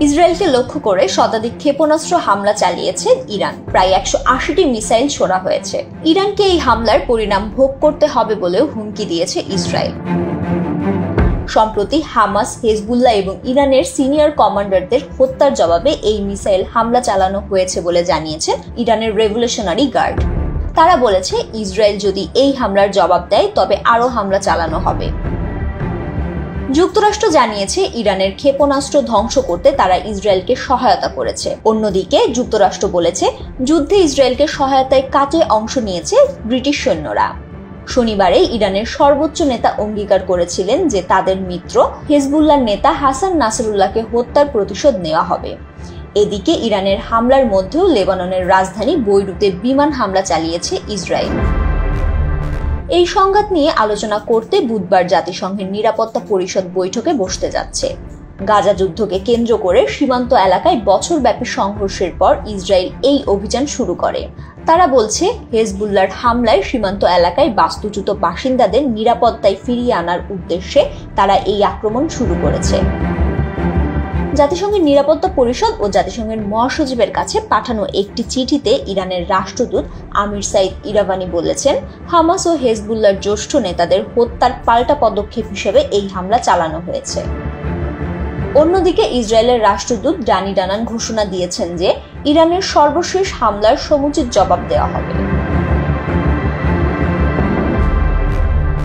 ইসরায়েলকে লক্ষ্য করে শতাধিক ক্ষেপণাস্ত্র হামলা চালিয়েছে ইরান। প্রায় 180টি মিসাইল ছোড়া হয়েছে। ইরানকে এই হামলার পরিণাম ভোগ করতে হবে বলেও হুমকি দিয়েছে ইসরায়েল। সম্প্রতি হামাস, হেজবুল্লাহ এবং ইরানের সিনিয়র কমান্ডারদের হত্যার জবাবে এই মিসাইল হামলা চালানো হয়েছে বলে জানিয়েছেন ইরানের রেভলিউশনারি গার্ড। তারা বলেছে, ইসরায়েল যদি এই হামলার জবাব দেয় তবে আরও হামলা চালানো হবে। যুক্তরাষ্ট্র জানিয়েছে, ইরানের ক্ষেপণাস্ত্র ধ্বংস করতে তারা ইসরায়েলকে সহায়তা করেছে। অন্যদিকে যুক্তরাষ্ট্র বলেছে, যুদ্ধে ইসরায়েলকে সহায়তায় কাজে অংশ নিয়েছে ব্রিটিশ সৈন্যরা। শনিবারে ইরানের সর্বোচ্চ নেতা অঙ্গীকার করেছিলেন যে তাদের মিত্র হেজবুল্লাহর নেতা হাসান নাসরুল্লাহকে হত্যার প্রতিশোধ নেওয়া হবে। এদিকে ইরানের হামলার মধ্যেও লেবাননের রাজধানী বৈরুতে বিমান হামলা চালিয়েছে ইসরায়েল। এই সংঘাত নিয়ে আলোচনা করতে বুধবার জাতিসংঘের নিরাপত্তা পরিষদ বৈঠকে বসতে যাচ্ছে। গাজা যুদ্ধকে কেন্দ্র করে সীমান্ত এলাকায় বছরব্যাপী সংঘর্ষের পর ইসরায়েল এই অভিযান শুরু করে। তারা বলছে, হেজবুল্লাহর হামলায় সীমান্ত এলাকায় বাস্তুচ্যুত বাসিন্দাদের নিরাপত্তায় ফিরিয়ে আনার উদ্দেশ্যে তারা এই আক্রমণ শুরু করেছে। জাতিসংঘের নিরাপত্তা পরিষদ ও জাতিসংঘের মহাসচিবের কাছে পাঠানো একটি চিঠিতে ইরানের রাষ্ট্রদূত আমির সাইদ ইরাভানি বলেছেন, হামাস ও হেজবুল্লাহর জ্যেষ্ঠ নেতাদের হত্যার পাল্টা পদক্ষেপ হিসেবে এই হামলা চালানো হয়েছে। অন্যদিকে ইসরায়েলের রাষ্ট্রদূত ডানি ডানান ঘোষণা দিয়েছেন যে ইরানের সর্বশেষ হামলার সমুচিত জবাব দেওয়া হবে।